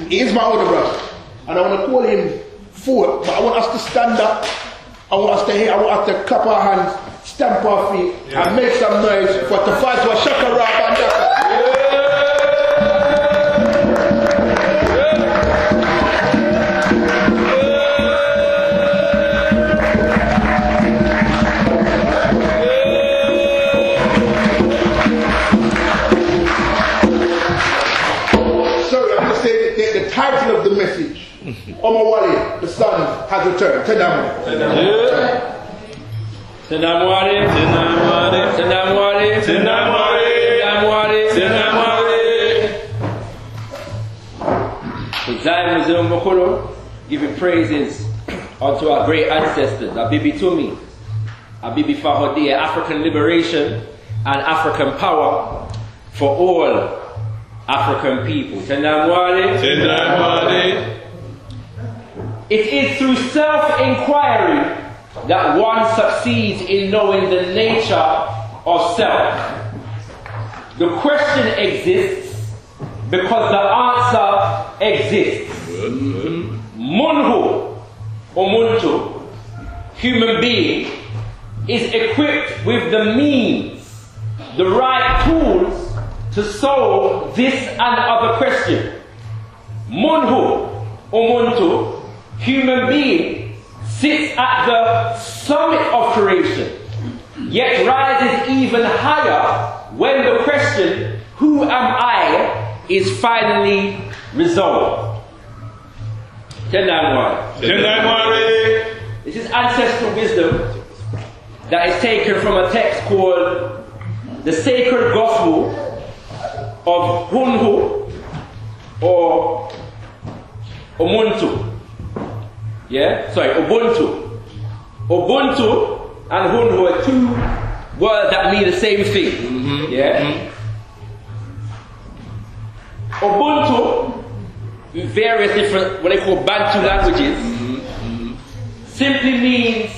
he is my older brother. And I want to call him forward, but I want us to stand up. I want us to clap our hands, stamp our feet, and make some noise for Tafazwa Shakara Bandaka. The title of the message, OMOWALE, the son has returned. Giving praises unto our great ancestors, Abibi Tumi, Abibi Fahodi, African liberation and African power for all African people. It is through self-inquiry that one succeeds in knowing the nature of self. The question exists because the answer exists. Munhu, Umuntu, human being, is equipped with the means, the right tools to solve this and other question. Munhu, Umuntu, human being, sits at the summit of creation, yet rises even higher when the question, who am I, is finally resolved. This is ancestral wisdom that is taken from a text called the Sacred Gospel of Hunhu or Umuntu. Ubuntu. Ubuntu and Hunhu are two words that mean the same thing. Ubuntu, in various different, what they call Bantu languages, simply means,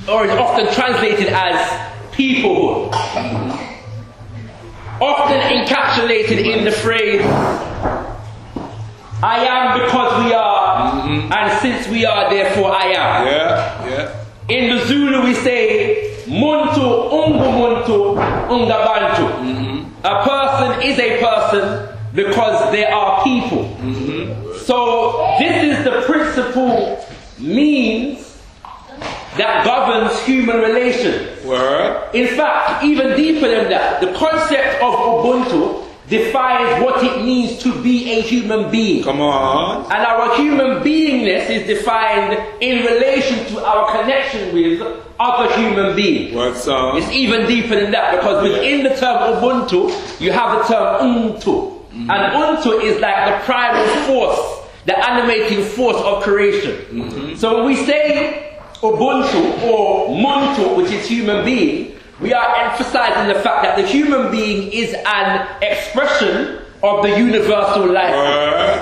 or is often translated as peoplehood. Often encapsulated in the phrase, I am because we are, and since we are, therefore I am. In the Zulu we say, Muntu, Ungu Muntu, Unga Bantu. A person is a person because there are people. So this is the principal means that governs human relations. In fact, even deeper than that, the concept of Ubuntu defines what it means to be a human being. Come on. And our human beingness is defined in relation to our connection with other human beings. It's even deeper than that, because within the term Ubuntu, you have the term Untu. And Untu is like the primal force, the animating force of creation. So when we say Ubuntu or Muntu, which is human being, we are emphasizing the fact that the human being is an expression of the universal life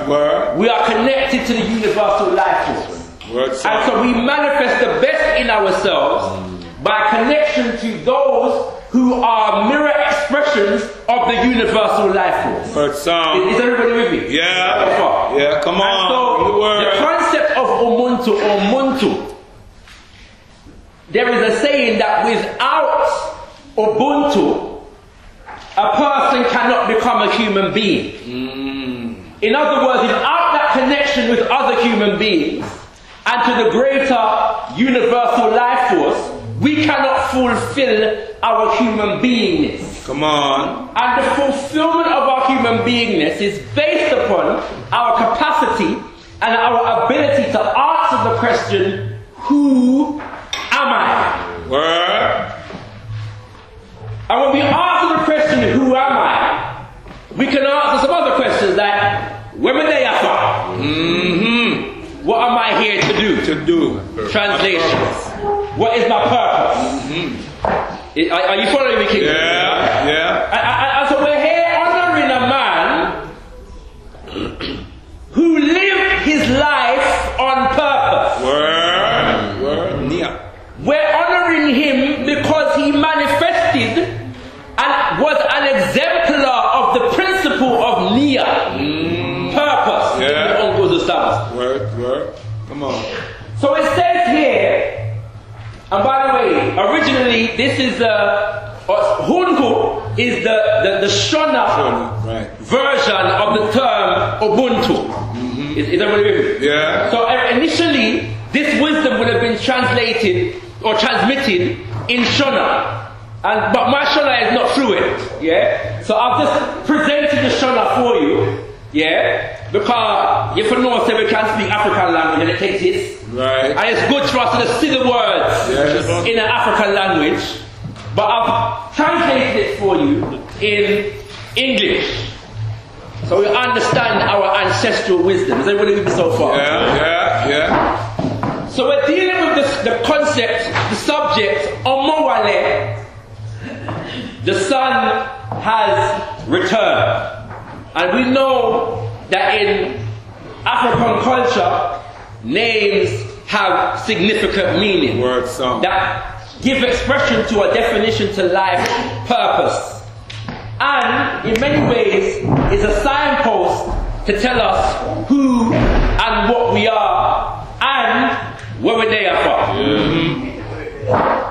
force. We are connected to the universal life force. And so we manifest the best in ourselves by connection to those who are mirror expressions of the universal life force. Is everybody with me? Yeah, come on. And so the concept of Umuntu or Muntu, there is a saying that without Ubuntu, a person cannot become a human being. In other words, without that connection with other human beings and to the greater universal life force, we cannot fulfill our human beingness. Come on. And the fulfillment of our human beingness is based upon our capacity and our ability to answer the question, who am I? And when we answer the question, who am I, we can answer some other questions like, where am I from? What am I here to do? Translations. What is my purpose? Are you following me, King? Yeah. And so we're here honoring a man who lived his life on purpose. We're honoring him because he manifested and was an exemplar of the principle of Nia. Shabazz. Word. Come on. So it says here, and by the way, originally this is Hunku is the Shona version of the term Ubuntu. Is that what it is? Yeah. So initially, this wisdom would have been translated or transmitted in Shona. But my Shona is not fluent, yeah? So I've just presented the Shona for you, yeah? Because if you know, say we can't speak African language and it exists. Right. And it's good for us to see the words in an African language. But I've translated it for you in English. So we understand our ancestral wisdom. Is everybody with me so far? Yeah. So we're dealing with the concept, the subject, OMOWALE. The sun has returned. And we know that in African culture, names have significant meaning. Word song. That give expression to a definition to life purpose. And in many ways is a signpost to tell us who and what we are and where we're there from.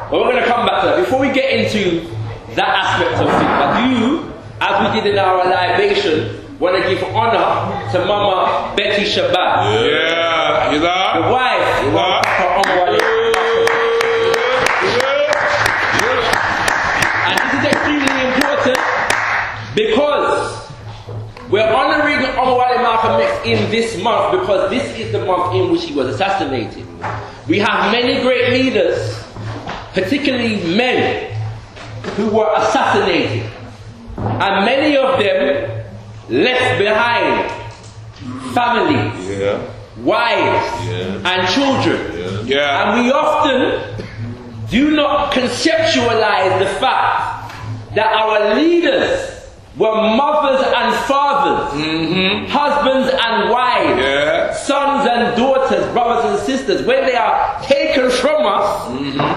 But we're going to come back to that. Before we get into that aspect of things, but you, as we did in our libation, want to give honor to Mama Betty Shabazz. Yeah, you know? The wife of OMOWALE. And this is extremely important because we're honoring OMOWALE Malcolm X in this month because this is the month in which he was assassinated. We have many great leaders, particularly men, who were assassinated. And many of them left behind families, wives, and children. And we often do not conceptualize the fact that our leaders were mothers and fathers, husbands and wives, sons and daughters, brothers and sisters. When they are taken from us,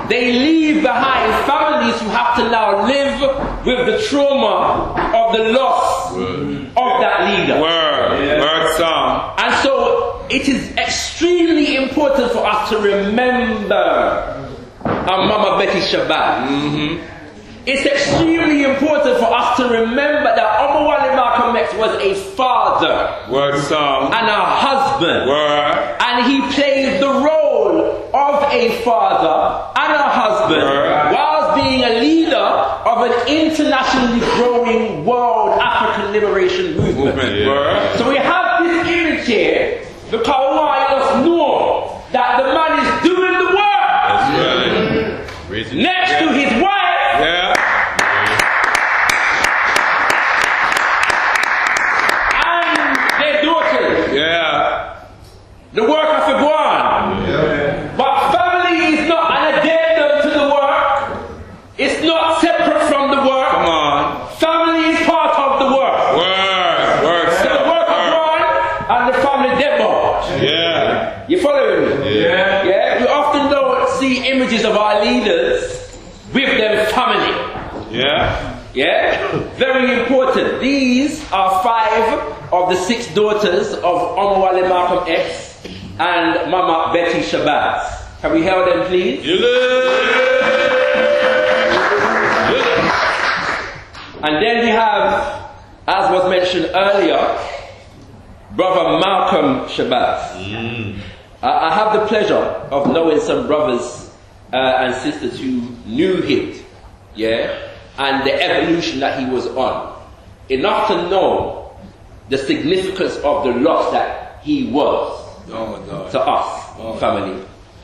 they leave behind families who have to now live with the trauma of the loss of that leader. Word song. And so it is extremely important for us to remember our Mama Betty Shabazz. It's extremely important for us to remember that OMOWALE Malcolm X was a father Word song. and a husband. And he played the role of a father and a husband whilst being a leader of an internationally growing world African liberation movement. So we have this image here because we want us to know that the man is doing the work next to his wife. The work has to go on. But family is not an addendum to the work. It's not separate from the work. Come on. Family is part of the work. So the work has gone and the family demo. You following me? We often don't see images of our leaders with their family. Very important. These are 5 of the 6 daughters of OMOWALE Malcolm X and Mama Betty Shabazz. Can we hail them, please? And then we have, as was mentioned earlier, Brother Malcolm Shabazz. I have the pleasure of knowing some brothers and sisters who knew him, and the evolution that he was on. Enough to know the significance of the loss that he was to us, family.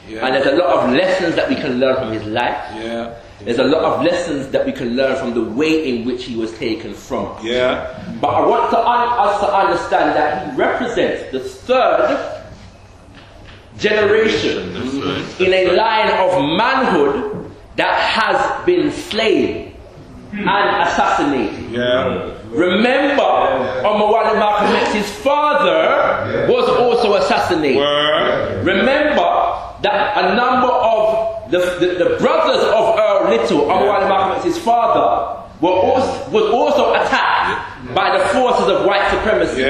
And there's a lot of lessons that we can learn from his life. There's a lot of lessons that we can learn from the way in which he was taken from us. But I want us to understand that he represents the 3rd generation in a line of manhood that has been slain and assassinated. Remember, OMOWALE Malcolm X's father was also assassinated. Remember that a number of the brothers of Earl Little, OMOWALE Malcolm X's father, was also attacked by the forces of white supremacy.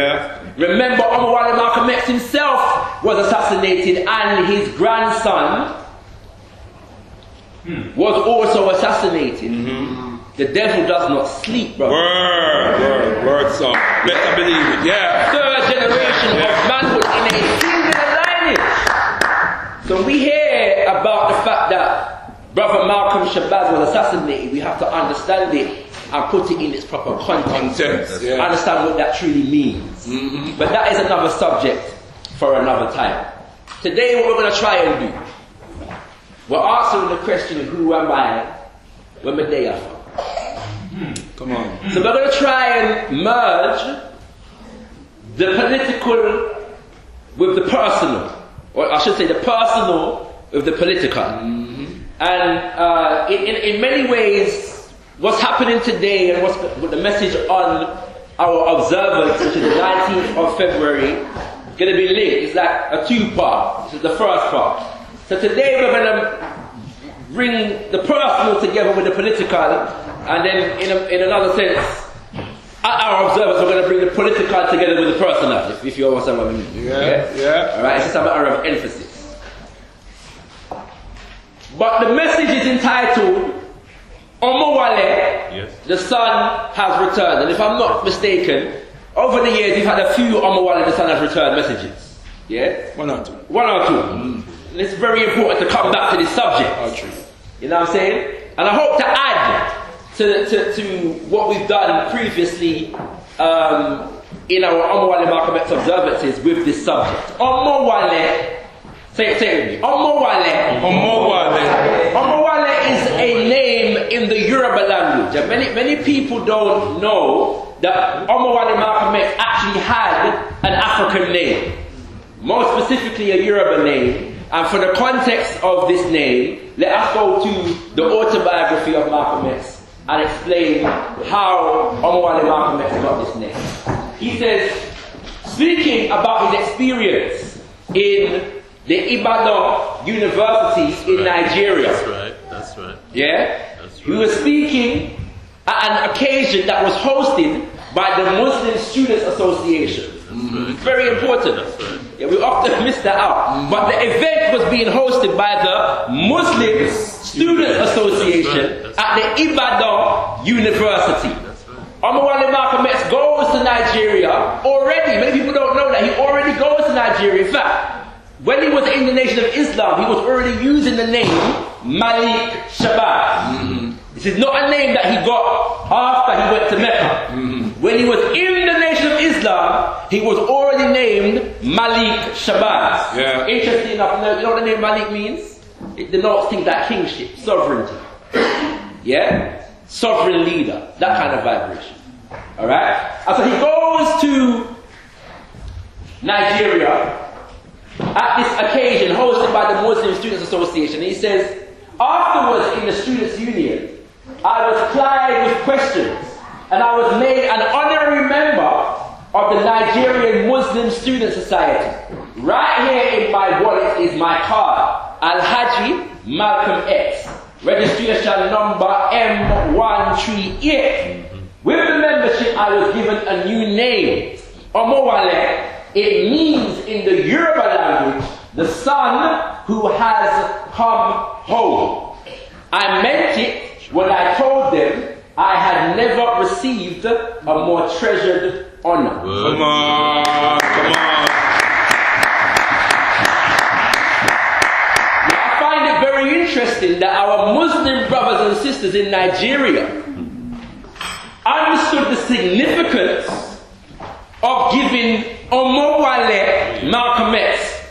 Remember, OMOWALE Malcolm X himself was assassinated, and his grandson was also assassinated. The devil does not sleep, brother. Word, son. Better believe it, yeah. Third generation of manhood in a singular lineage. So we hear about the fact that Brother Malcolm Shabazz was assassinated. We have to understand it and put it in its proper context. Understand what that truly means. But that is another subject for another time. Today what we're going to try and do, we're answering the question, who am I? Where my day are from? Come on. So we're going to try and merge the political with the personal, or I should say the personal with the political. And in many ways, what's happening today and what's the message on our observance, which is the 19th of February, going to be linked. It's like a two-part. This is the first part. So today we're going to bring the personal together with the political, and then in another sense, at our observance, we're going to bring the political together with the personal, if you understand what I mean. Yeah. Alright, it's just a matter of emphasis. But the message is entitled, OMOWALE, the son has returned. And if I'm not mistaken, over the years we've had a few OMOWALE, the son has returned messages. Yeah? One or two. And it's very important to come back to this subject. You know what I'm saying? And I hope to add to what we've done previously in our OMOWALE Malcolm X observances with this subject. OMOWALE, say it with me. OMOWALE. OMOWALE is a name in the Yoruba language. And many people don't know that OMOWALE Malcolm X actually had an African name. More specifically a Yoruba name. And for the context of this name, let us go to the autobiography of Malcolm X and explain how OMOWALE Malcolm X got this name. He says, speaking about his experience in the Ibadan University in Nigeria. That's right. Yeah? He was speaking at an occasion that was hosted by the Muslim Students Association. Very important. Yeah, we often miss that out. But the event was being hosted by the Muslim Students Association at the Ibadan University. OMOWALE Malcolm X goes to Nigeria already. Many people don't know that he already goes to Nigeria. In fact, when he was in the Nation of Islam, he was already using the name Malik Shabazz. This is not a name that he got after he went to Mecca. When he was in the Nation of Islam, he was already named Malik Shabazz. Yeah. Interesting enough, you know what the name Malik means? It denotes things like kingship, sovereignty. Yeah? Sovereign leader, that kind of vibration. Alright? And so he goes to Nigeria at this occasion hosted by the Muslim Students Association. He says, afterwards in the Students' Union, I was plied with questions and I was made an honorary member of the Nigerian Muslim Student Society. Right here in my wallet is my card, Alhaji Malcolm X, registration number M138. With the membership I was given a new name, OMOWALE. It means in the Yoruba language, the son who has come home. I meant it when I told them I had never received a more treasured honor. Come on. Now, I find it very interesting that our Muslim brothers and sisters in Nigeria understood the significance of giving OMOWALE Malcolm X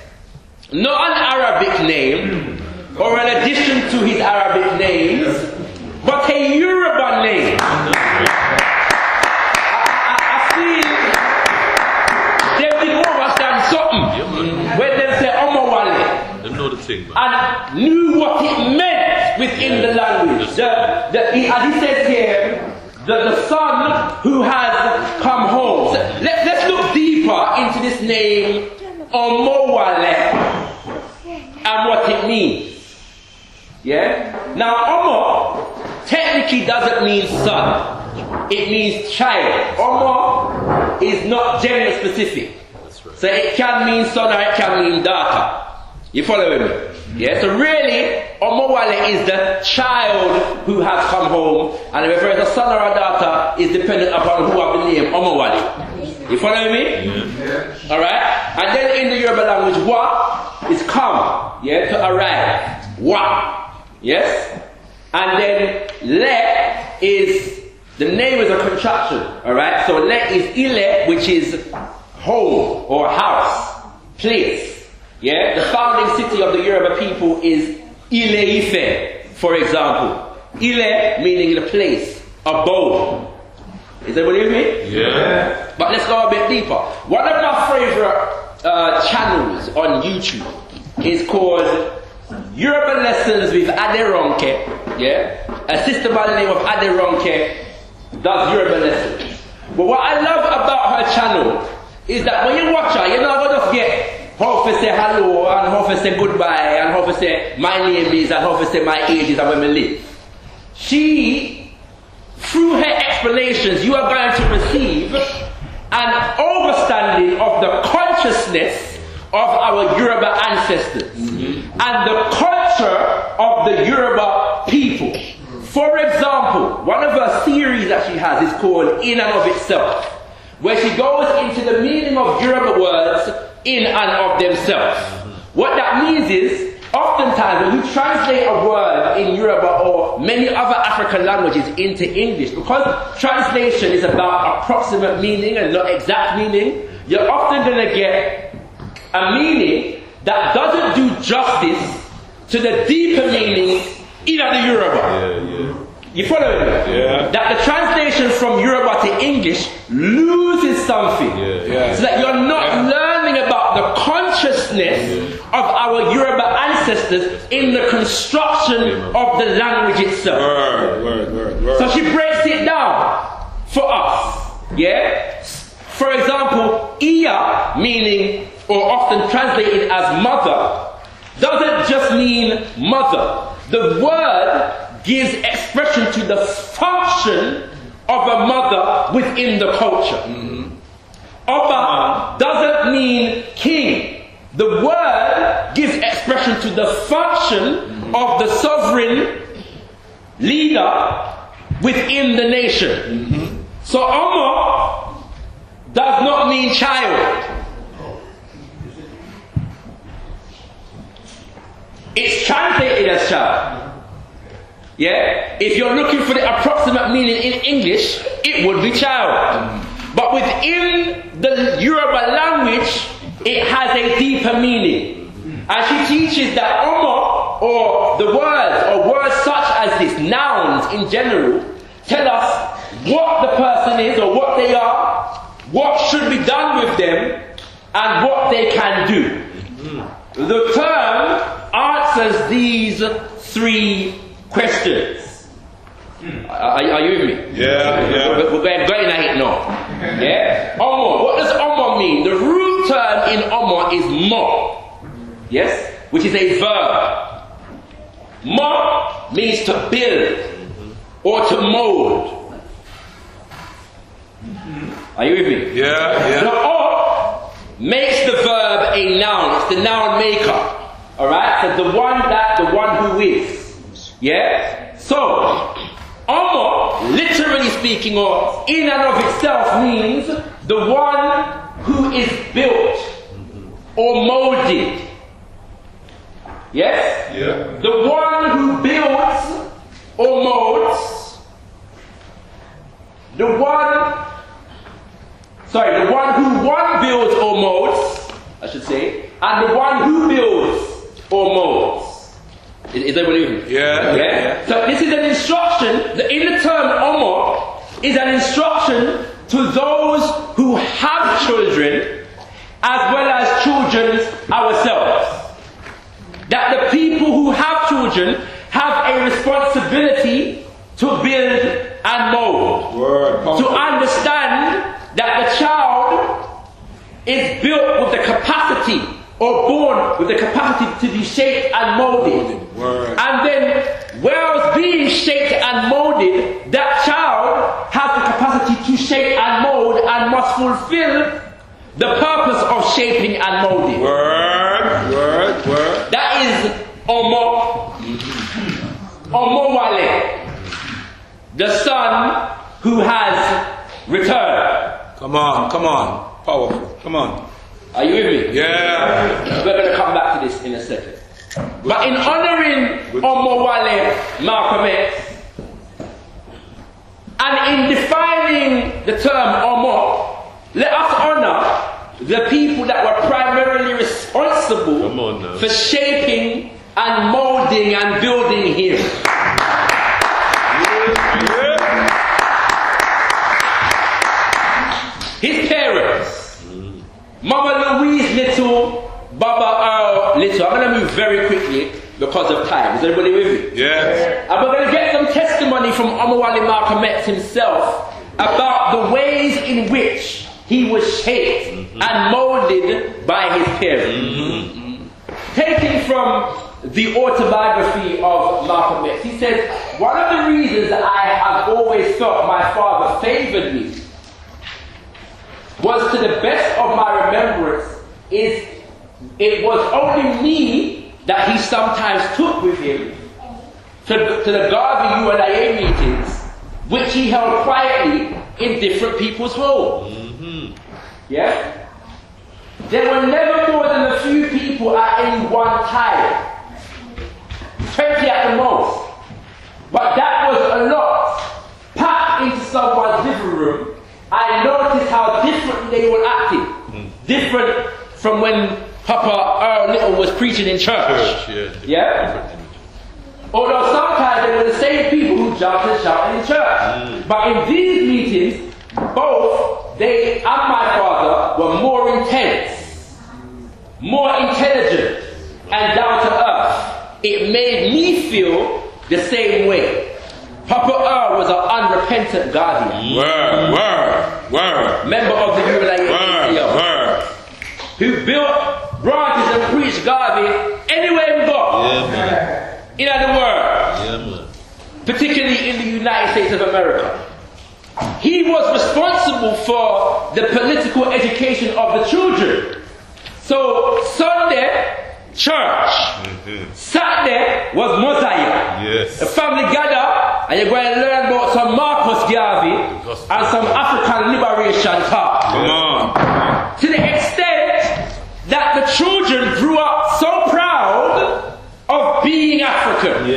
not an Arabic name or an addition to his Arabic names, but a Yoruba name. I feel they did more understand something when they say OMOWALE. They know the thing, man. And knew what it meant within the language. And he says here, the son who has come home. So let's look deeper into this name, OMOWALE, and what it means. Yeah? Now, Omo technically doesn't mean son. It means child. Omo is not gender specific. That's right. So it can mean son or it can mean daughter. You following me? Yeah, so really, OMOWALE is the child who has come home, and if it's a son or a daughter, is dependent upon who have the name OMOWALE. You following me? Yeah. Alright? And then in the Yoruba language, wa is come, yeah, to arrive. Wa. Yes? And then le is, the name is a contraction, alright? So le is ile, which is home or house, place. Yeah, the founding city of the Yoruba people is Ile-Ife, for example. Ile meaning the place, abode. Is that what you mean? Yeah. But let's go a bit deeper. One of my favorite channels on YouTube is called Yoruba Lessons with Aderonke. Yeah, a sister by the name of Aderonke does Yoruba lessons. But what I love about her channel is that when you watch her, you're not going to get how to say hello, and how to say goodbye, and how to say my name is, and how to say my age is, and where we live. She, through her explanations, you are going to receive an understanding of the consciousness of our Yoruba ancestors and the culture of the Yoruba people. For example, one of her series that she has is called In and of Itself, where she goes into the meaning of Yoruba words in and of themselves. What that means is, oftentimes when you translate a word in Yoruba or many other African languages into English, because translation is about approximate meaning and not exact meaning, you're often going to get a meaning that doesn't do justice to the deeper meaning in the Yoruba. You follow me? Yeah. That the translation from Yoruba to English loses something. So that you're not learning about the consciousness of our Yoruba ancestors in the construction of the language itself. Word. So she breaks it down for us. Yeah? For example, Iya, meaning, or often translated as mother, doesn't just mean mother. The word gives expression to the function of a mother within the culture. Oba doesn't mean king. The word gives expression to the function of the sovereign leader within the nation. So Omo does not mean child. It's translated as child. Yeah? If you're looking for the approximate meaning in English, it would be child. But within the Yoruba language, it has a deeper meaning. And she teaches that Omo, or the words, or words such as this, nouns in general, tell us what the person is, or what they are, what should be done with them, and what they can do. The term answers these three questions. Are you with me? Yeah. We're going at it now. Yeah? Omo. What does Omo mean? The root term in Omo is mo. Yes? Which is a verb. Mo means to build or to mold. Are you with me? Yeah. The O makes the verb a noun. It's the noun maker. Alright? So the one who is. Yeah? So, Omo, literally speaking, or in and of itself, means the one who is built or molded. Yes? Yeah. The one who builds or molds. The one who builds or molds, I should say, and the one who builds or molds. Is that what you mean? Yeah. So this is an instruction, in the term Omo, is an instruction to those who have children, as well as children ourselves. That the people who have children have a responsibility to build and mold. To understand that the child is built with the capacity, or born with the capacity to be shaped and molded. And then, whilst being shaped and molded, that child has the capacity to shape and mold and must fulfill the purpose of shaping and molding. Word. That is OMOWALE, the son who has returned. Come on. Powerful. Come on. Are you with me? Yeah. We're going to come back to this in a second. But in honoring OMOWALE Malcolm X, and in defining the term Omo, let us honor the people that were primarily responsible for shaping and molding and building him. His parents, Mama Louise Little, Baba Earl Little. I'm going to move very quickly because of time. Is everybody with me? Yes. And we're going to get some testimony from OMOWALE Malcolm X himself about the ways in which he was shaped and molded by his parents. Taken from the autobiography of Malcolm X, he said, one of the reasons that I have always felt my father favored me was, to the best of my remembrance, is it was only me that he sometimes took with him to the Garvey UNIA meetings, which he held quietly in different people's homes. Yeah? There were never more than a few people at any one time. 20 at the most. But that was a lot. Packed into someone's living room, I noticed how different they were acting. Different from when Papa Earl Little was preaching in church. Yeah? Although sometimes they were the same people who jumped and shouted in church. But in these meetings, both they and my father were more intense, more intelligent, and down to earth. It made me feel the same way. Papa Earl was an unrepentant guardian. Word. Member of the UNIA, who built branches and preached Garvey anywhere we go. In other words, particularly in the United States of America. He was responsible for the political education of the children. So Sunday, church. Saturday was mosaic. The family gather and you're going to learn about some Marcus Garvey and some African liberation talk. Come on. To the extent that the children grew up so proud of being African.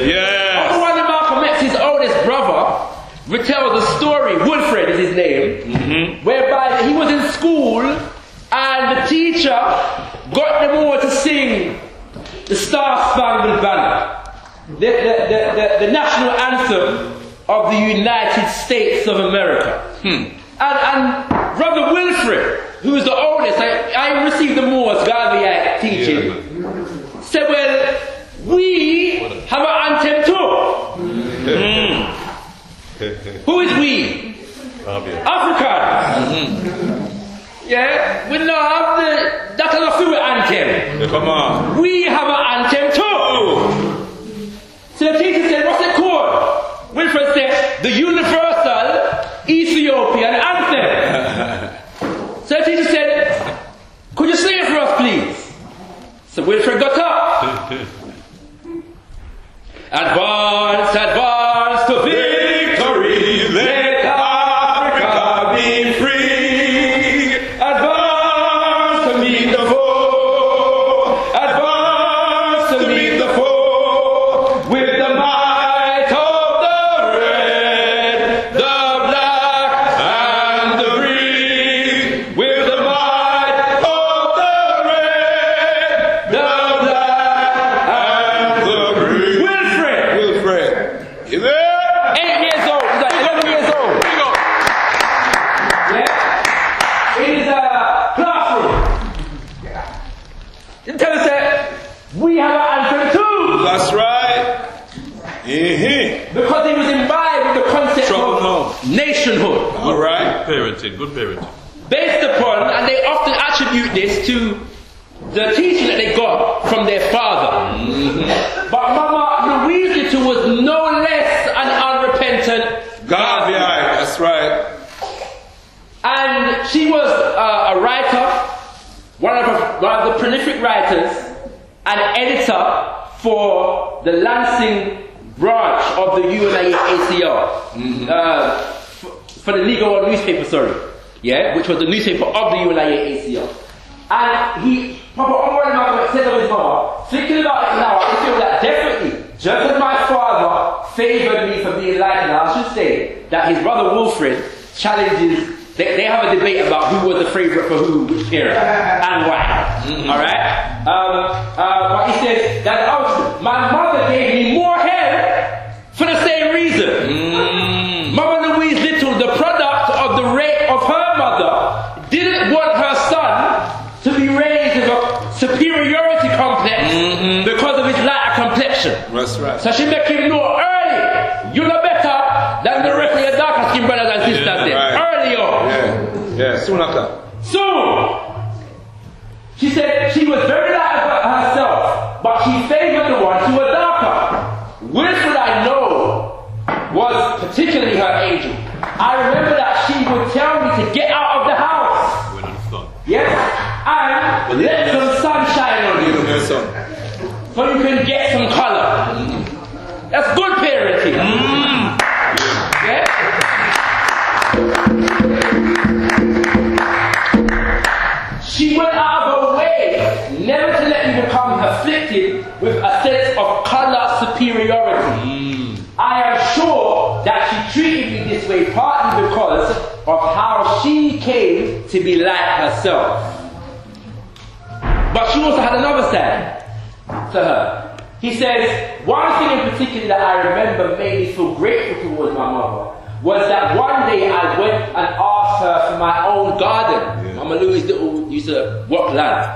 One of Malcolm X's oldest brother retells a story, Wilfred is his name, whereby he was in school and the teacher got them all to sing the Star-Spangled Banner, the national anthem of the United States of America. And Brother Wilfred, who is the oldest, I received the Moore's Garveyite teaching, said, well, we have an anthem too. Who is we? African. Yeah, we don't have that kind of anthem. Come on. We have an anthem too. So the teacher said, what's it called? Wilfred said, the Universal Ethiopian Anthem. So the teacher said, could you sing it for us, please? So Wilfred got up. Advance, advance to victory, let Africa be free. Advance to meet the foe, advance to meet the foe, with the might of the red, the black and the green, with the might of the red, the black and the green. Wilfred. You there? 8 years old. He's like 11 years old. Yeah. In his classroom. He tells us that we have an anthem too. That's right. Because he was imbibed with the concept of nationhood. All right. Parenting, good parenting. Based upon, and they often attribute this to the teaching that they got from their father. But Mama Louise Little was no less an unrepentant Garveyite, that's right. and she was of the prolific writers and editor for the Lansing branch of the UNIA-ACL, for the legal newspaper, which was the newspaper of the UNIA-ACL. And Papa Omowale Malcolm said of his mother, thinking about it now, I feel that definitely, just as my father favoured me for being enlightened, I should say that his brother Wilfred challenges. They have a debate about who was the favourite for who, which era, and why. Alright? But he says that my mother gave me more hair for the same reason. Mama Louise Little, the product of the rape of her mother, didn't want her son to be raised with a superiority complex because of his lighter complexion. That's right. So she make him know early, you're no better than the rest of your darker skin brothers and sisters there. Early on. Yeah, soon after. Soon! She said she was very light about herself, but she favoured the ones who were darker. Wilfred, I know, was particularly her angel. I remember that she would tell me to get out of the house. When I'm fun. Yes? And let some sunshine on you. So you can get some colour. That's good parenting. Yeah? She went out of her way never to let me become afflicted with a sense of colour superiority. I am sure that she treated me this way partly because of how she came to be like herself. But she also had another side to her. He says, one thing in particular that I remember made me feel grateful towards my mother was that one day I went and asked her for my own garden. Mama Louise Little used to work land.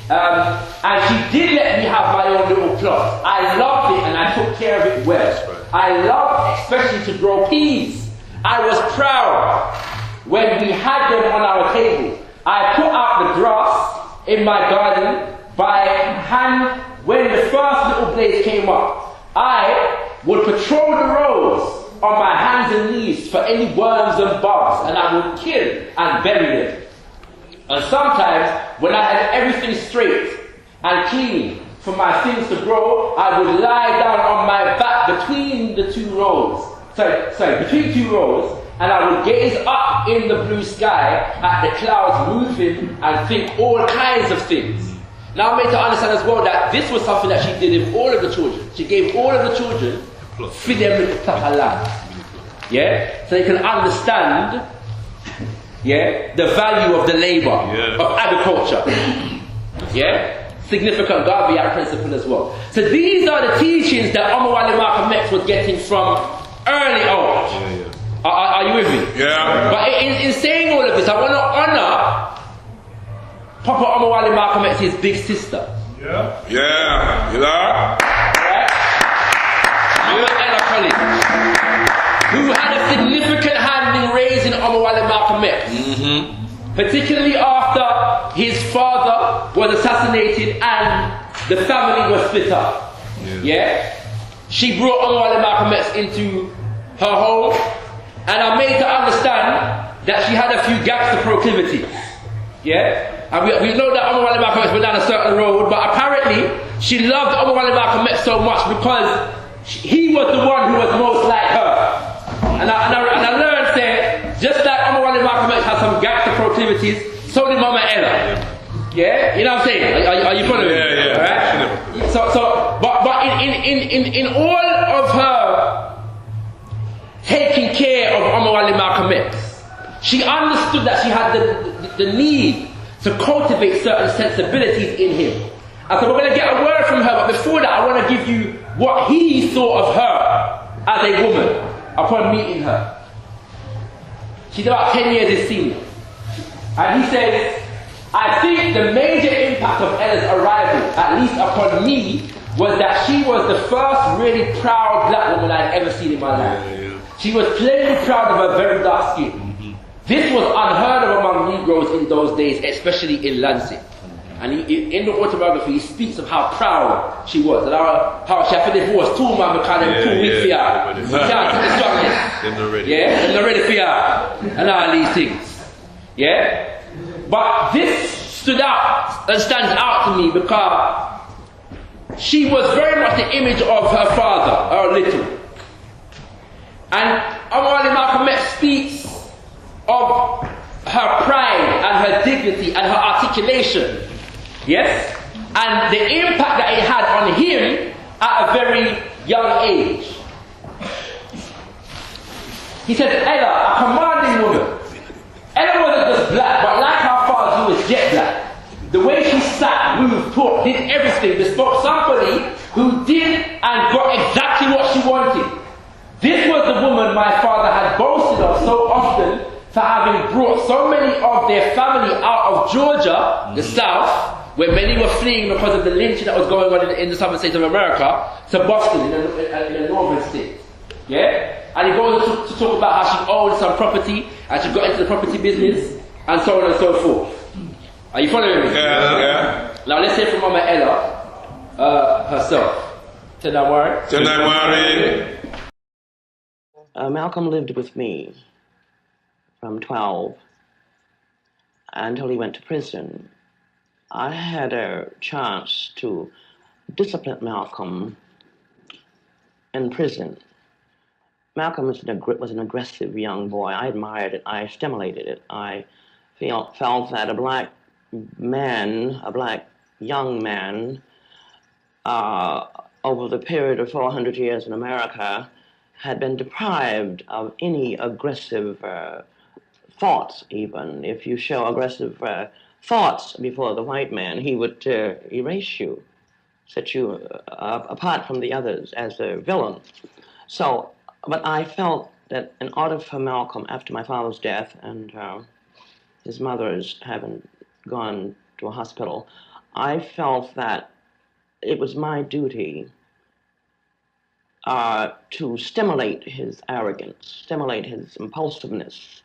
And she did let me have my own little plot. I loved it and I took care of it well. I loved especially to grow peas. I was proud when we had them on our table. I put out the grass in my garden by hand. When the first little blades came up, I would patrol the rows on my hands and knees for any worms and bugs, and I would kill and bury them. And sometimes, when I had everything straight and clean for my things to grow, I would lie down on my back between the two rows. Between two rows, and I would gaze up in the blue sky at the clouds moving and think all kinds of things. Now I'm made to understand as well that this was something that she did with all of the children. She gave all of the children feed them with land. So they can understand the value of the labour of agriculture. Significant Garveyite principle as well. So these are the teachings that Omowale Malcolm X was getting from early on. Are you with me? Yeah. But in saying all of this, I want to honour Papa Omowale Malcolm X's big sister. Yeah. You know? Who had a significant hand in raising Omowale Malcolm X, particularly after his father was assassinated and the family was split up. She brought Omowale Malcolm X into her home, and I'm made to understand that she had a few gangster proclivities. And we know that Omowale Malcolm X went down a certain road, but apparently she loved Omowale Malcolm X so much because he was the one who was most like her. And I learned that just like Omowale Malcolm X has some gangster proclivities, so did Mama Ella. You know what I'm saying? Are you following me? Alright? But in all of her taking care of Omowale Malcolm X, she understood that she had the need to cultivate certain sensibilities in him. And so we're going to get a word from her, but before that I want to give you what he thought of her as a woman upon meeting her. She's about 10 years his senior. And he says, I think the major impact of Ella's arrival, at least upon me, was that she was the first really proud black woman I'd ever seen in my life. She was plainly proud of her very dark skin. This was unheard of among Negroes in those days, especially in Lansing. And in the autobiography, he speaks of how proud she was, and how she had to divorce two men because they were too weak for her. She can't take the strongest. They're not ready for her, and all these things. But this stood out and stands out to me because she was very much the image of her father, her little. And Omowale Malcolm X speaks of her pride and her dignity and her articulation, yes? And the impact that it had on him at a very young age. He said, Ella, a commanding woman. Ella wasn't just black, but like her father, she was jet black. The way she sat, moved, talked, did everything, bespoke somebody who did and got exactly what she wanted. This was the woman my father had boasted of so often for having brought so many of their family out of Georgia, the South, where many were fleeing because of the lynching that was going on in the southern states of America, to Boston, in the northern states. Yeah? And he goes on to talk about how she owned some property, and she got into the property business, and so on and so forth. Are you following me? Yeah. Now let's hear from Mama Ella herself. Tenawari. Malcolm lived with me from 12 until he went to prison. I had a chance to discipline Malcolm in prison. Malcolm was an aggressive young boy. I admired it. I stimulated it. I felt that a black man, a black young man, over the period of 400 years in America, had been deprived of any aggressive thoughts even. If you show aggressive thoughts before the white man, he would erase you, set you apart from the others as a villain. So, but I felt that in order for Malcolm, after my father's death and his mother's having gone to a hospital, I felt that it was my duty to stimulate his arrogance, stimulate his impulsiveness.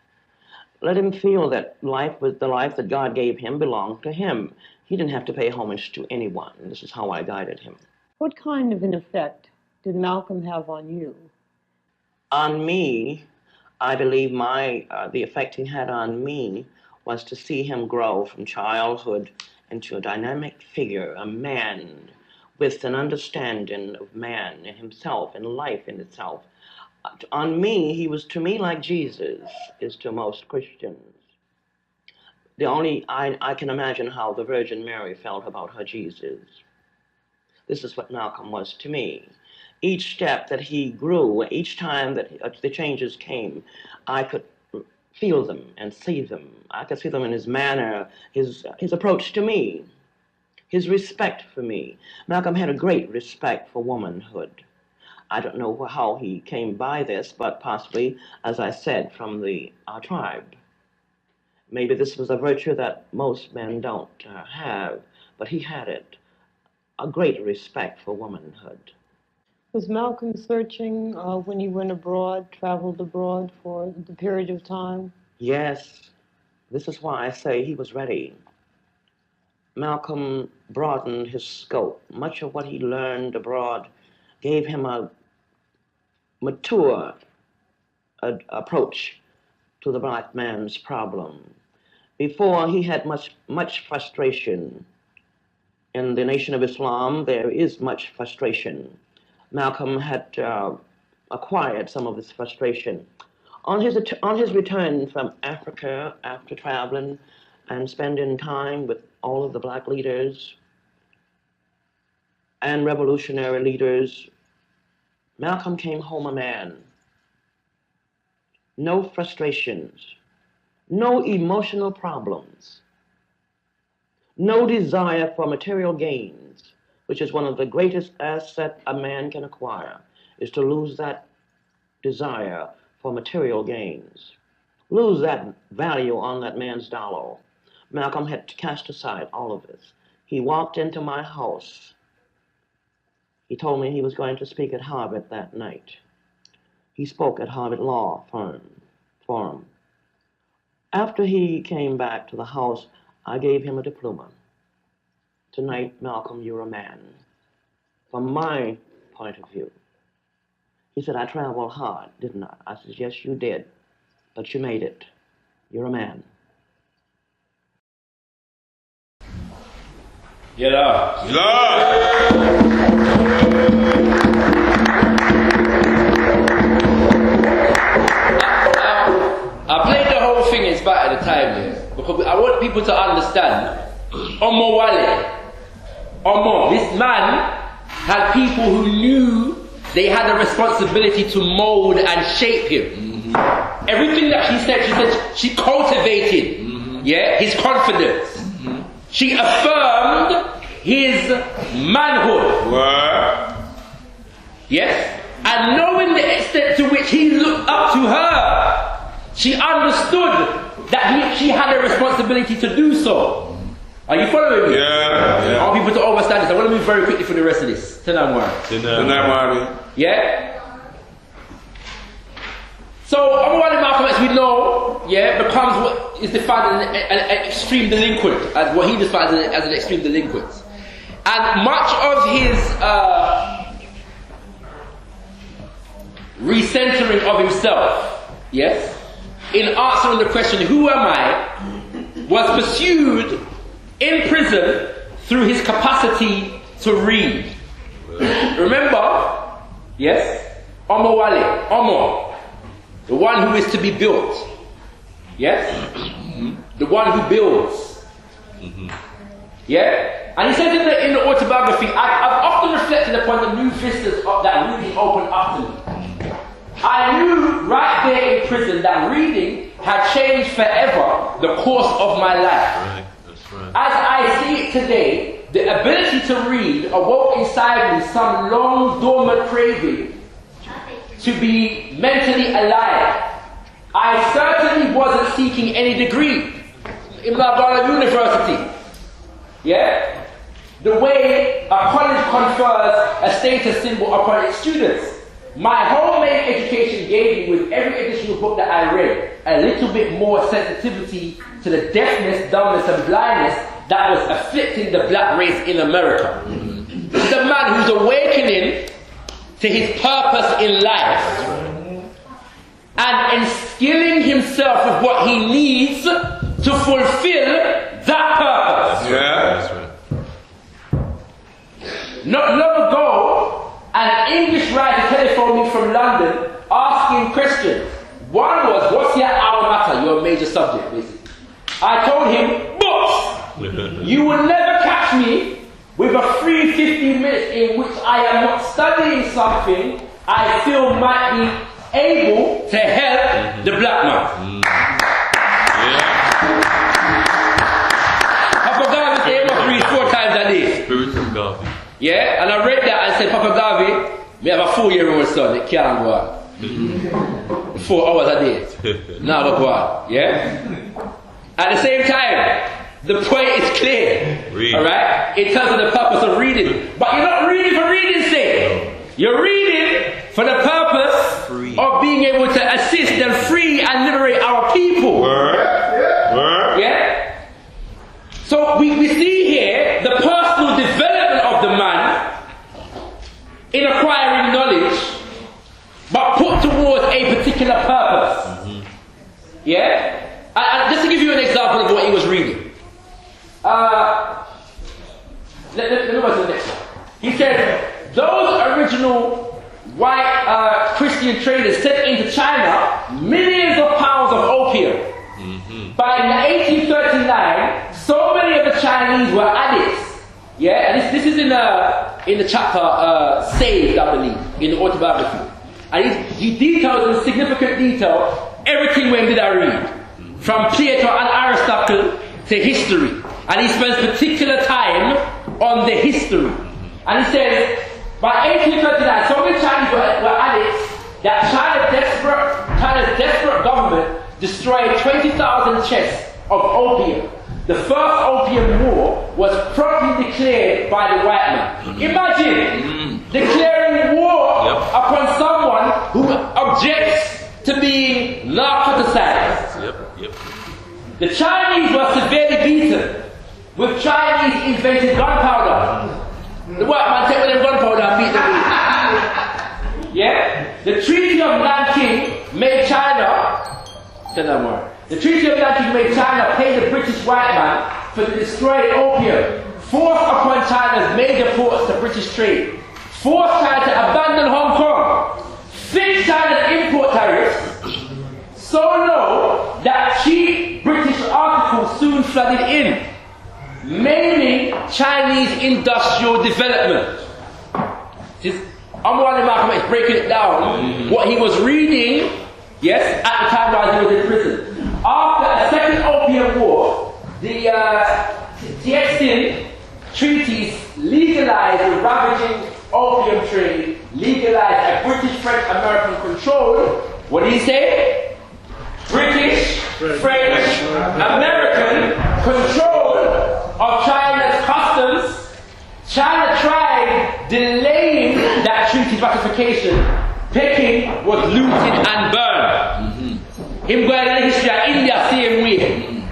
Let him feel that life was the life that God gave him belonged to him. He didn't have to pay homage to anyone. This is how I guided him. What kind of an effect did Malcolm have on you? On me, I believe the effect he had on me was to see him grow from childhood into a dynamic figure, a man with an understanding of man and himself and life in itself. On me, he was to me like Jesus is to most Christians. I can imagine how the Virgin Mary felt about her Jesus. This is what Malcolm was to me. Each step that he grew, each time that the changes came, I could feel them and see them. I could see them in his manner, his approach to me, his respect for me. Malcolm had a great respect for womanhood. I don't know how he came by this, but possibly, as I said, from our tribe. Maybe this was a virtue that most men don't have, but he had it, a great respect for womanhood. Was Malcolm searching when he went abroad, traveled abroad for the period of time? Yes. This is why I say he was ready. Malcolm broadened his scope. Much of what he learned abroad gave him a mature approach to the black man's problem. Before, he had much frustration. In the Nation of Islam, there is much frustration. Malcolm had acquired some of this frustration. On his return from Africa, after traveling and spending time with all of the black leaders and revolutionary leaders, Malcolm came home a man. No frustrations, no emotional problems, no desire for material gains, which is one of the greatest assets a man can acquire, is to lose that desire for material gains, lose that value on that man's dollar. Malcolm had cast aside all of this. He walked into my house. He told me he was going to speak at Harvard that night. He spoke at Harvard Law Forum. After he came back to the house, I gave him a diploma. Tonight, Malcolm, you're a man. From my point of view. He said, I traveled hard, didn't I? I said, yes, you did, but you made it. You're a man. Yeah, Lord. I played the whole thing in spite of the time here, because I want people to understand. OMOWALE. This man had people who knew they had a responsibility to mold and shape him. Everything that she said she cultivated, his confidence. She affirmed his manhood. Yes? And knowing the extent to which he looked up to her, she understood that she had a responsibility to do so. Are you following me? Yeah. I want people to understand this. I want to move very quickly for the rest of this. Yeah? So, OMOWALE Malcolm, as we know, becomes what is defined as an extreme delinquent, as what he defines as an extreme delinquent. And much of his recentering of himself, in answering the question, who am I, was pursued in prison through his capacity to read. Remember, OMOWALE, the one who is to be built. The one who builds. And he said in the autobiography, I've often reflected upon the new vistas that reading opened up to me. I knew right there in prison that reading had changed forever the course of my life. Right, that's right. As I see it today, the ability to read awoke inside me some long dormant craving to be mentally alive. I certainly wasn't seeking any degree in Ghana University. The way a college confers a status symbol upon its students. My homemade education gave me, with every additional book that I read, a little bit more sensitivity to the deafness, dumbness, and blindness that was afflicting the black race in America. This is a man who's awakening to his purpose in life and instilling himself with what he needs to fulfill that purpose. That's right. Not long ago, an English writer telephoned me from London asking questions. One was, what's your alma mater, your major subject, basically. I told him, books! You will never catch me with a free 15 minutes in which I am not studying something I feel might be able to help the black man. Papa Garvey said he must read 4 times a day. Spirit of Garvey. And I read that and said, Papa Garvey, we have a 4-year-old son that can't go out. 4 hours a day. Now go out. At the same time, the point is clear. Alright? In terms of the purpose of reading. But you're not reading for reading's sake. You're reading for the purpose of being able to assist and free and liberate our people. So we see here the personal development of the man in acquiring knowledge, but put towards a particular purpose. And just to give you an example of what he was reading. Let me go to the next one. He said, those original white Christian traders sent into China millions of pounds of opium. By 1839, so many of the Chinese were addicts. And this is in the chapter Saved, I believe, in the autobiography. And he details in significant detail everything when did I read. From Plato and Aristotle to history. And he spends particular time on the history. And he says, by 1839, so many Chinese were addicts that China's desperate government destroyed 20,000 chests of opium. The first opium war was promptly declared by the white man. Imagine declaring war upon someone who objects to being narcotized. The Chinese were severely beaten with Chinese invented gunpowder. The white man take with them gunpowder and beat them. The Treaty of Nanking made China. The Treaty of Nanking made China pay the British white man for the destroyed opium forced upon China's major ports to British trade, forced China to abandon Hong Kong, fixed China's import tariffs so low that cheap British articles soon flooded in, maiming Chinese industrial development. OMOWALE is breaking it down. What he was reading, yes, at the time while he was in prison. After a second opium war, the Tientsin treaties legalized the ravaging opium trade, legalized a British, French, American control. What did he say? British, French, American control of China's customs. China tried delaying that treaty's ratification. Peking was looted and burned. Him going in history of India same way.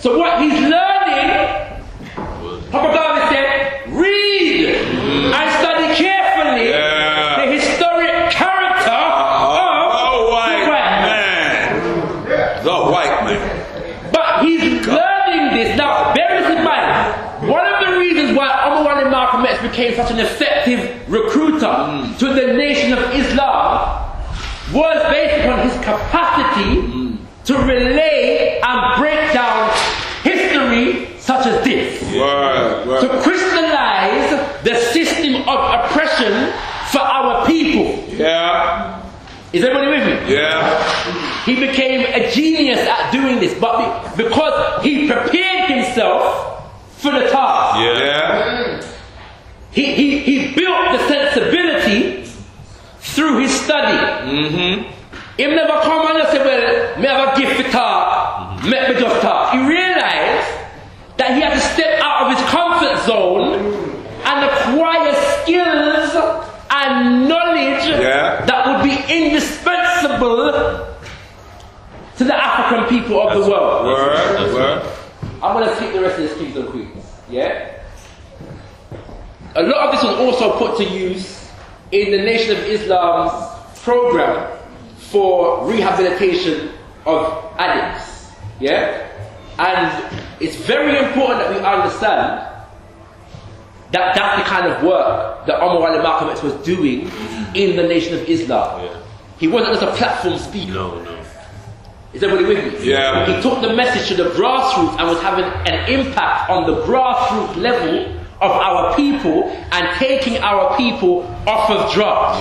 So what he's learning, Papa Garvey said, read and study carefully the historic character of the white man. The white man. But he's learning this. Now, bear this in mind. One of the reasons why OMOWALE Malcolm X became such an effective recruiter to the Nation of Islam was based upon his capacity to relay and break down history such as this. To crystallize the system of oppression for our people. Yeah. Is everybody with me? Yeah. He became a genius at doing this, but because he prepared himself for the task. Yeah. He built the sensibility through his study. He never come and say, well, me have a gift for talk, let me just talk. He realized that he had to step out of his comfort zone and acquire skills and knowledge that would be indispensable to the African people of the world. I'm going to skip the rest of this kings and queens. Yeah? A lot of this was also put to use in the Nation of Islam's program for rehabilitation of addicts. Yeah? And it's very important that we understand that that's the kind of work that OMOWALE Malcolm X was doing in the Nation of Islam. He wasn't just a platform speaker. No. Is everybody with me? Yeah. He took the message to the grassroots and was having an impact on the grassroots level of our people and taking our people off of drugs.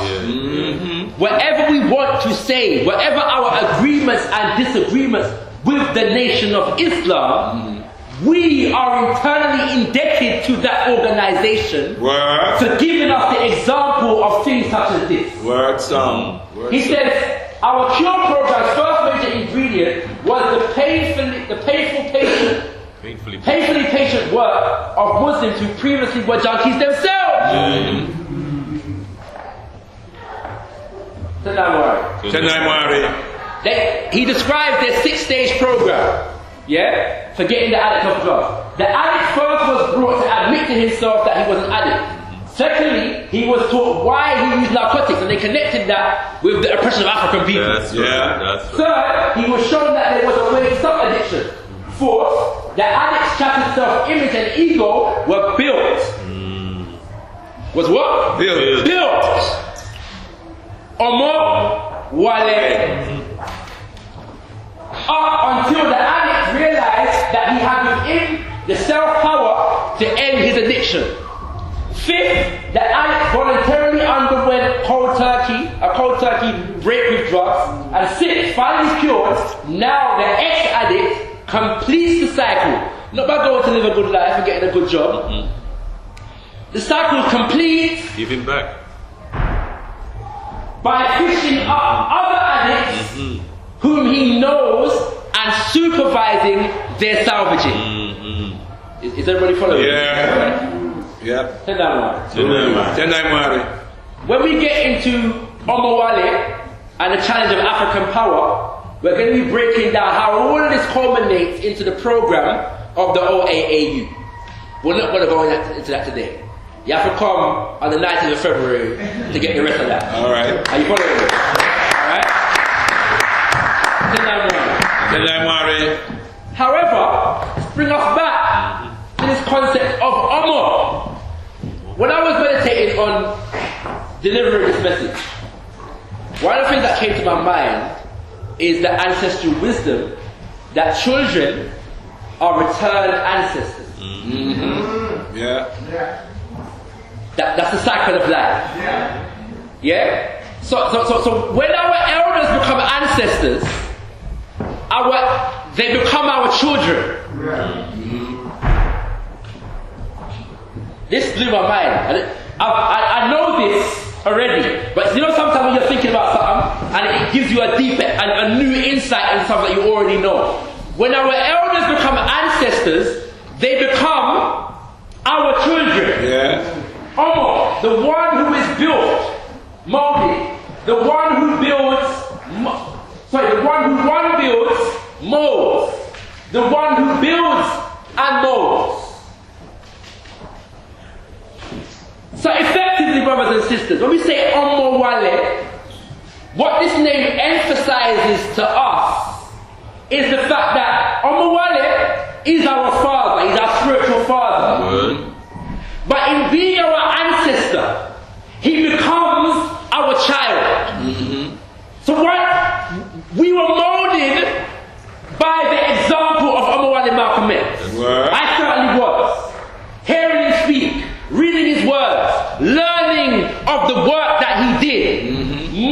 Whatever we want to say, whatever our agreements and disagreements with the Nation of Islam, we are internally indebted to that organization for giving us the example of things such as this. He says, our cure program's first major ingredient was the painfully patient work of Muslims who previously were junkies themselves. He describes their 6-stage program, for getting the addict off drugs. The addict first was brought to admit to himself that he was an addict. Secondly, he was taught why he used narcotics, and they connected that with the oppression of African people. Third, he was shown that there was a way to stop addiction. Fourth, the addict's shattered self-image and ego were built. Was what? Built. OMOWALE. Up until the addict realized that he had within the self-power to end his addiction. Fifth, the addict voluntarily underwent a cold turkey break with drugs. And sixth, finally cured, now the ex-addict completes the cycle. Not by going to live a good life and getting a good job. The cycle is complete. Give him back. By fishing up other addicts whom he knows and supervising their salvaging. Is everybody following? Yeah. When we get into OMOWALE and the challenge of African power, we're going to be breaking down how all of this culminates into the program of the OAAU. We're not going to go into that today. You have to come on the 19th of February to get the rest of that. Alright. Are you following me? Alright? However, let's bring us back to this concept of Omo. When I was meditating on delivering this message, one of the things that came to my mind is the ancestral wisdom that children are returned ancestors. Mm-hmm. Yeah. That's the cycle of life. Yeah? So when our elders become ancestors, they become our children. This blew my mind. I know this already, but you know sometimes when you're thinking about something and it gives you a deeper and a new insight in something that you already know. When our elders become ancestors, they become our children. Yeah. Omo, the one who is built, molded, the one who builds, the one who builds, molds, the one who builds and molds. So effectively, brothers and sisters, when we say OMOWALE, what this name emphasizes to us is the fact that OMOWALE is our father, he's our spiritual father. Good. But in being our ancestor, he becomes our child. Mm-hmm. So what? We were molded by the example of OMOWALE Malcolm X. I certainly was. Hearing him speak, reading his words, learning of the work that he did,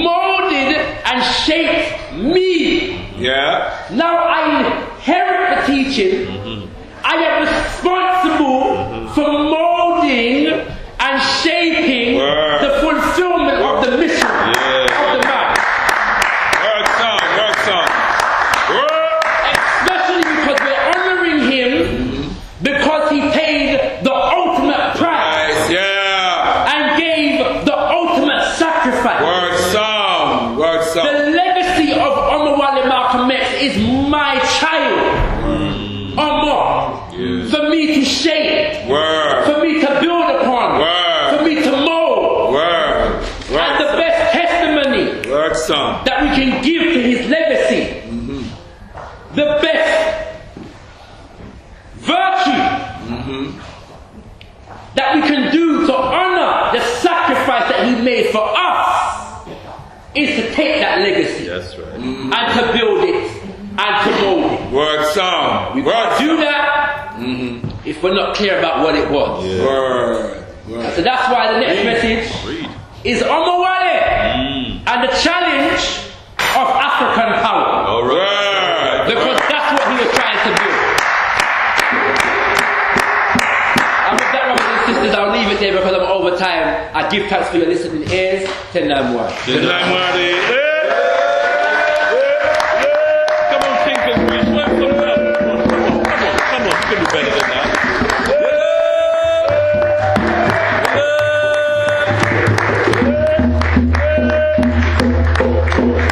molded and shaped me. Yeah. Now I inherit the teaching. I am responsible for molding and shaping the fulfillment of the mission of the man. Work song. Especially because we're honoring him because he paid the ultimate price. And gave the ultimate sacrifice. Word song. The legacy of OMOWALE Malcolm X is my child. For me to shape, for me to build upon, for me to mold. And the best testimony that we can give to his legacy, the best virtue that we can do to honor the sacrifice that he made for us is to take that legacy and to build it and to mold it. Word song. We can't do that if we're not clear about what it was. So that's why the next message is OMOWALE and the challenge of African power. Because that's what he was trying to do. And with that, brothers and sisters, I'll leave it there because I'm over time. I give thanks for your listening ears. Tenamwa.